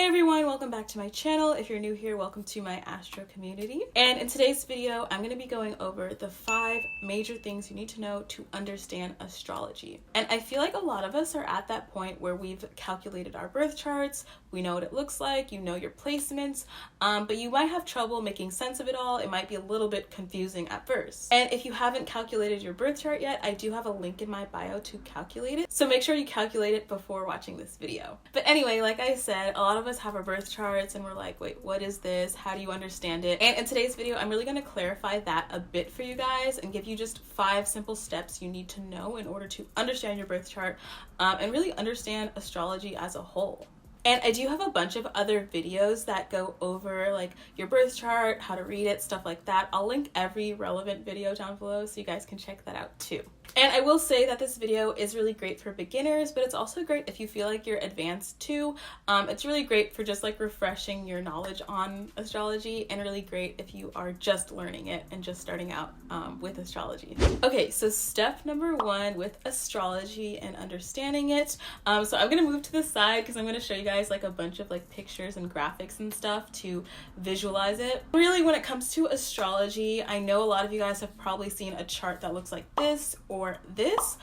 everyone, welcome back to my channel. If you're new here, welcome to my astro community. And in today's video, I'm going to be going over the 5 major things you need to know to understand astrology. And I feel like a lot of us are at that point where we've calculated our birth charts, we know what it looks like, you know your placements, but you might have trouble making sense of it all. It might be a little bit confusing at first. And if you haven't calculated your birth chart yet, I do have a link in my bio to calculate it. So make sure you calculate it before watching this video. But anyway, like I said, a lot of us have our birth charts and we're like, wait, what is this? How do you understand it? And in today's video, I'm really going to clarify that a bit for you guys and give you just 5 simple steps you need to know in order to understand your birth chart and really understand astrology as a whole. And I do have a bunch of other videos that go over like your birth chart, how to read it, stuff like that. I'll link every relevant video down below so you guys can check that out too. And I will say that this video is really great for beginners, but it's also great if you feel like you're advanced too. It's really great for just like refreshing your knowledge on astrology, and really great if you are just learning it and just starting out with astrology. Okay, so step number 1 with astrology and understanding it. So I'm gonna move to the side because I'm gonna show you guys like a bunch of like pictures and graphics and stuff to visualize it. Really, when it comes to astrology, I know a lot of you guys have probably seen a chart that looks like this or this.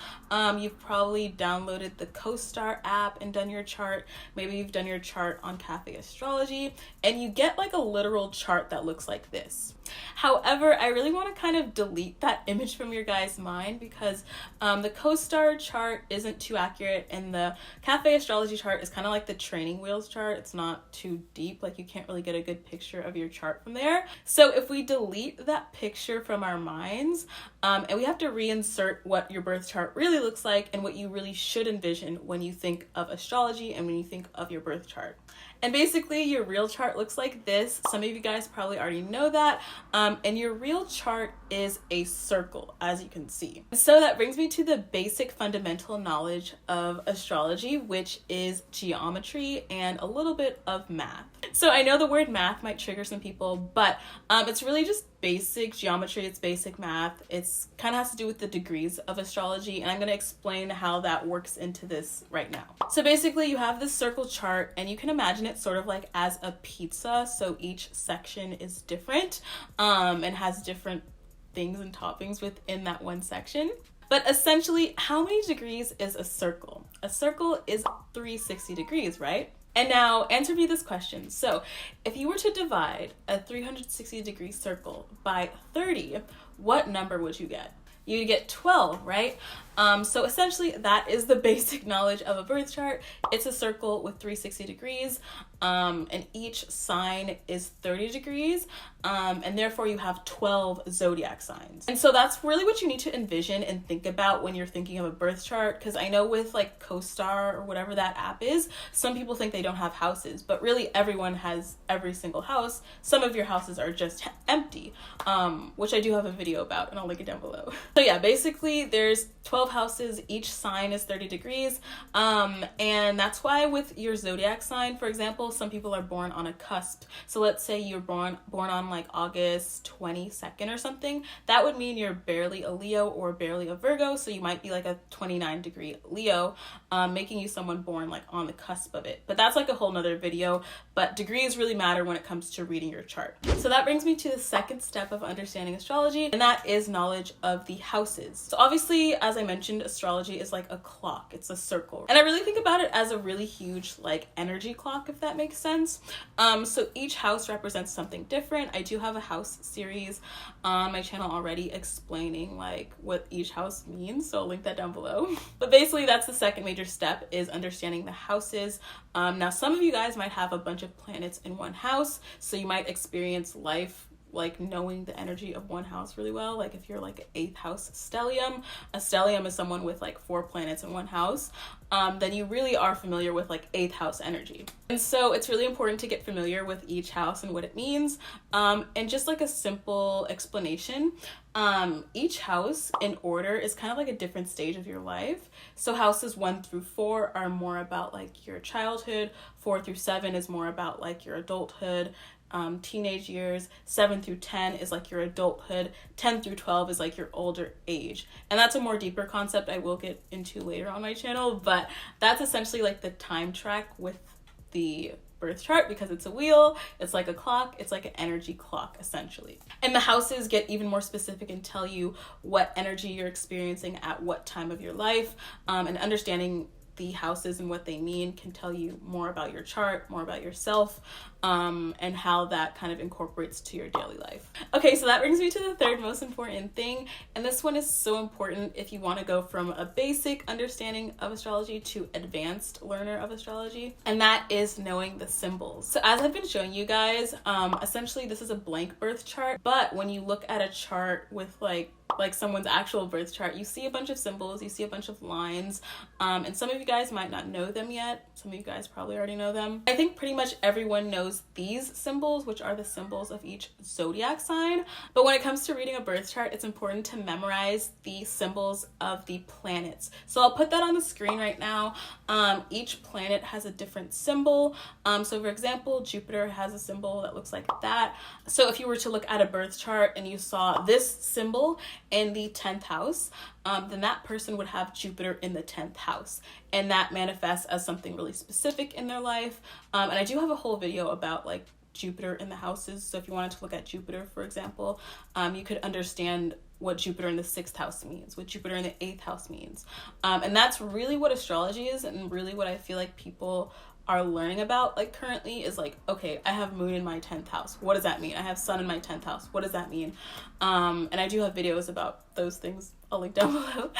You've probably downloaded the CoStar app and done your chart. Maybe you've done your chart on Cafe Astrology and you get like a literal chart that looks like this. However, I really want to kind of delete that image from your guys' mind because the CoStar chart isn't too accurate and the Cafe Astrology chart is kind of like the training wheels chart. It's not too deep, like you can't really get a good picture of your chart from there. So if we delete that picture from our minds and we have to reinsert what your birth chart really looks like and what you really should envision when you think of astrology and when you think of your birth chart. And basically your real chart looks like this. Some of you guys probably already know that. And your real chart is a circle, as you can see. So that brings me to the basic fundamental knowledge of astrology, which is geometry and a little bit of math. So I know the word math might trigger some people, but it's really just basic geometry, it's basic math. It's kind of has to do with the degrees of astrology, and I'm going to explain how that works into this right now. So basically you have this circle chart and you can imagine it sort of like as a pizza. So each section is different and has different things and toppings within that one section. But essentially, how many degrees is a circle? A circle is 360 degrees, right? And now answer me this question. So if you were to divide a 360 degree circle by 30, what number would you get? You'd get 12, right? So essentially that is the basic knowledge of a birth chart. It's a circle with 360 degrees and each sign is 30 degrees and therefore you have 12 zodiac signs. And so that's really what you need to envision and think about when you're thinking of a birth chart, because I know with like CoStar or whatever that app is, some people think they don't have houses, but really everyone has every single house. Some of your houses are just empty, which I do have a video about and I'll link it down below. So yeah, basically there's 12 houses, each sign is 30 degrees, and that's why with your zodiac sign, for example, some people are born on a cusp. So let's say you're born on like August 22nd or something. That would mean you're barely a Leo or barely a Virgo, so you might be like a 29 degree Leo, making you someone born like on the cusp of it. But that's like a whole nother video, but degrees really matter when it comes to reading your chart. So that brings me to the second step of understanding astrology, and that is knowledge of the houses. So obviously, as I mentioned, astrology is like a clock. It's a circle. And I really think about it as a really huge like energy clock, if that makes sense. So each house represents something different. I do have a house series on my channel already explaining like what each house means, so I'll link that down below. But basically that's the second major step, is understanding the houses. Now some of you guys might have a bunch of planets in one house, so you might experience life like knowing the energy of one house really well. Like if you're like an 8th house stellium, a stellium is someone with like 4 planets in one house, then you really are familiar with like 8th house energy. And so it's really important to get familiar with each house and what it means. And just like a simple explanation, each house in order is kind of like a different stage of your life. So houses 1 through 4 are more about like your childhood, 4 through 7 is more about like your adulthood, teenage years, 7 through 10 is like your adulthood, 10 through 12 is like your older age. And that's a more deeper concept I will get into later on my channel, but that's essentially like the time track with the birth chart because it's a wheel, it's like a clock, it's like an energy clock essentially. And the houses get even more specific and tell you what energy you're experiencing at what time of your life, and understanding the houses and what they mean can tell you more about your chart, more about yourself, and how that kind of incorporates to your daily life. Okay, so that brings me to the third most important thing, and this one is so important if you want to go from a basic understanding of astrology to advanced learner of astrology, and that is knowing the symbols. So as I've been showing you guys, essentially this is a blank birth chart, but when you look at a chart with like someone's actual birth chart, you see a bunch of symbols, you see a bunch of lines, and some of you guys might not know them yet. Some of you guys probably already know them. I think pretty much everyone knows these symbols, which are the symbols of each zodiac sign. But when it comes to reading a birth chart, it's important to memorize the symbols of the planets. So I'll put that on the screen right now. Each planet has a different symbol. So for example, Jupiter has a symbol that looks like that. So if you were to look at a birth chart and you saw this symbol in the 10th house, then that person would have Jupiter in the 10th house, and that manifests as something really specific in their life. And I do have a whole video about like Jupiter in the houses, so if you wanted to look at Jupiter, for example, you could understand what Jupiter in the 6th house means, what Jupiter in the 8th house means. And that's really what astrology is, and really what I feel like people are learning about like currently is like, okay, I have moon in my 10th house. What does that mean? I have sun in my 10th house. What does that mean? And I do have videos about those things. I'll link down below.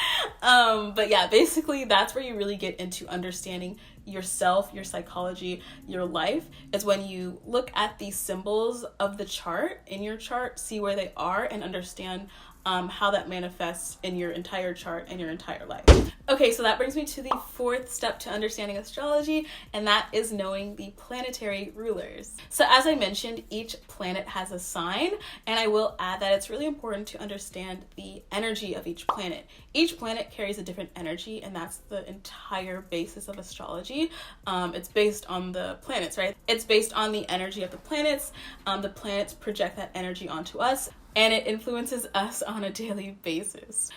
But yeah, basically that's where you really get into understanding yourself, your psychology, your life, is when you look at these symbols of the chart in your chart, see where they are, and understand how that manifests in your entire chart and your entire life. Okay, so that brings me to the fourth step to understanding astrology, and that is knowing the planetary rulers. So as I mentioned, each planet has a sign, and I will add that it's really important to understand the energy of each planet. Each planet carries a different energy, and that's the entire basis of astrology. It's based on the planets, right? It's based on the energy of the planets. The planets project that energy onto us, and it influences us on a daily basis.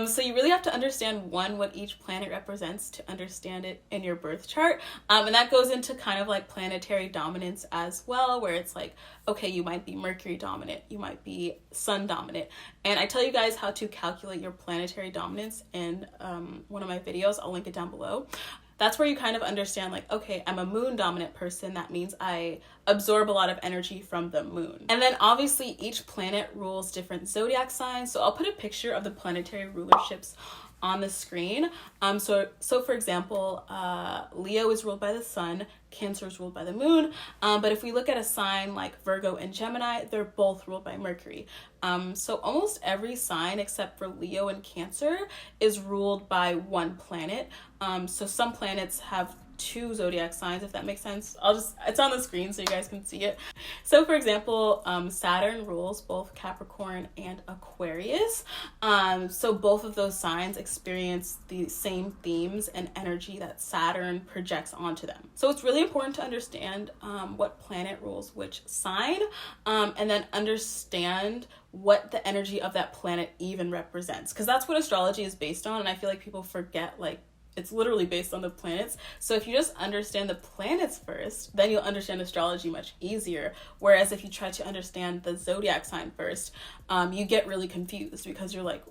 So you really have to understand, one, what each planet represents to understand it in your birth chart. And that goes into kind of like planetary dominance as well, where it's like, okay, you might be Mercury dominant, you might be Sun dominant. And I tell you guys how to calculate your planetary dominance in one of my videos. I'll link it down below. That's where you kind of understand like, okay, I'm a moon dominant person. That means I absorb a lot of energy from the moon. And then obviously each planet rules different zodiac signs. So I'll put a picture of the planetary rulerships on the screen. So for example, Leo is ruled by the sun, Cancer is ruled by the moon. But if we look at a sign like Virgo and Gemini, they're both ruled by Mercury. So almost every sign except for Leo and Cancer is ruled by one planet. So some planets have two zodiac signs, if that makes sense. It's on the screen so you guys can see it. So for example, Saturn rules both Capricorn and Aquarius. So both of those signs experience the same themes and energy that Saturn projects onto them. So it's really important to understand what planet rules which sign, and then understand what the energy of that planet even represents, because that's what astrology is based on. And I feel like people forget, like, it's literally based on the planets. So if you just understand the planets first, then you'll understand astrology much easier. Whereas if you try to understand the zodiac sign first, you get really confused because you're like,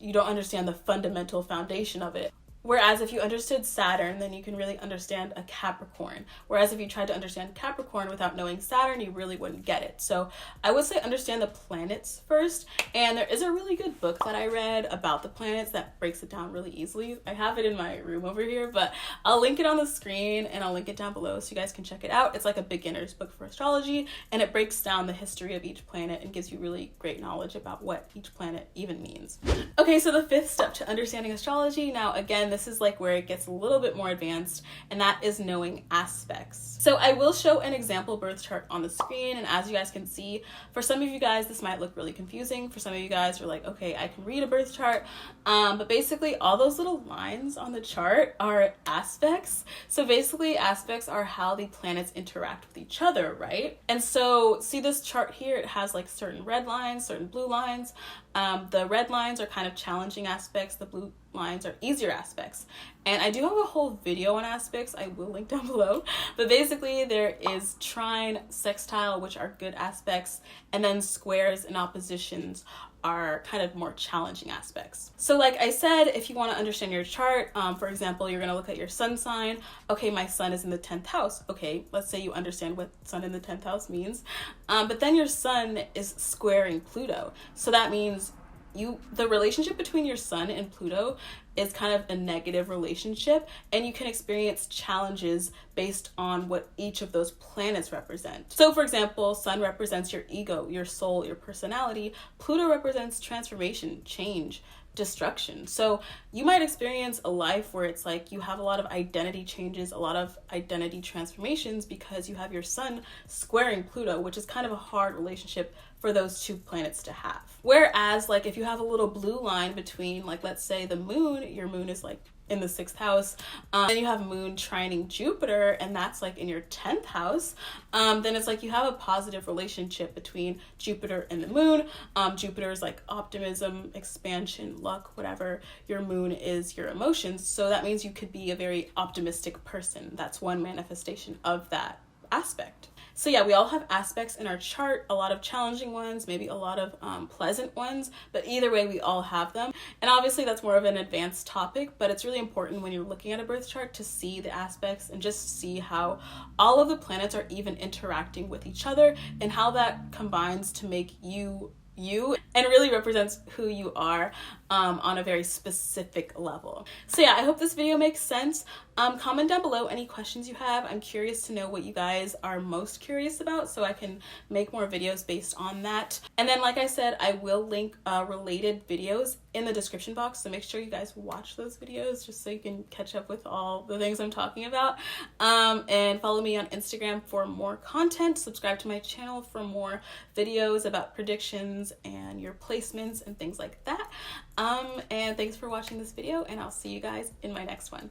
you don't understand the fundamental foundation of it. Whereas if you understood Saturn, then you can really understand a Capricorn. Whereas if you tried to understand Capricorn without knowing Saturn, you really wouldn't get it. So I would say understand the planets first. And there is a really good book that I read about the planets that breaks it down really easily. I have it in my room over here, but I'll link it on the screen and I'll link it down below so you guys can check it out. It's like a beginner's book for astrology, and it breaks down the history of each planet and gives you really great knowledge about what each planet even means. Okay, so the fifth step to understanding astrology. Now, again, this is like where it gets a little bit more advanced, and that is knowing aspects. So I will show an example birth chart on the screen, and as you guys can see, for some of you guys this might look really confusing. For some of you guys are like, okay, I can read a birth chart, but basically all those little lines on the chart are aspects. So basically aspects are how the planets interact with each other, right? And so see this chart here, it has like certain red lines, certain blue lines. The red lines are kind of challenging aspects, the blue lines are easier aspects. And I do have a whole video on aspects, I will link down below. But basically there is trine, sextile, which are good aspects, and then squares and oppositions are kind of more challenging aspects. So like I said, if you want to understand your chart, for example, you're going to look at your sun sign. Okay, my sun is in the 10th house. Okay, let's say you understand what sun in the 10th house means. But then your sun is squaring Pluto. So that means the relationship between your sun and Pluto is kind of a negative relationship, and you can experience challenges based on what each of those planets represent. So for example, sun represents your ego, your soul, your personality. Pluto represents transformation, change, destruction. So you might experience a life where it's like you have a lot of identity changes, a lot of identity transformations, because you have your sun squaring Pluto, which is kind of a hard relationship for those two planets to have. Whereas like if you have a little blue line between, like, let's say the moon, your moon is like in the 6th house, then you have moon trining Jupiter, and that's like in your 10th house, then it's like you have a positive relationship between Jupiter and the moon. Jupiter is like optimism, expansion, luck, whatever. Your moon is your emotions, so that means you could be a very optimistic person. That's one manifestation of that aspect. So yeah, we all have aspects in our chart, a lot of challenging ones, maybe a lot of pleasant ones, but either way, we all have them. And obviously that's more of an advanced topic, but it's really important when you're looking at a birth chart to see the aspects and just see how all of the planets are even interacting with each other, and how that combines to make you and really represents who you are on a very specific level. So yeah, I hope this video makes sense. Comment down below any questions you have. I'm curious to know what you guys are most curious about, so I can make more videos based on that. And then like I said, I will link related videos in the description box, so make sure you guys watch those videos just so you can catch up with all the things I'm talking about. And follow me on Instagram for more content. Subscribe to my channel for more videos about predictions and your placements and things like that. And thanks for watching this video, and I'll see you guys in my next one.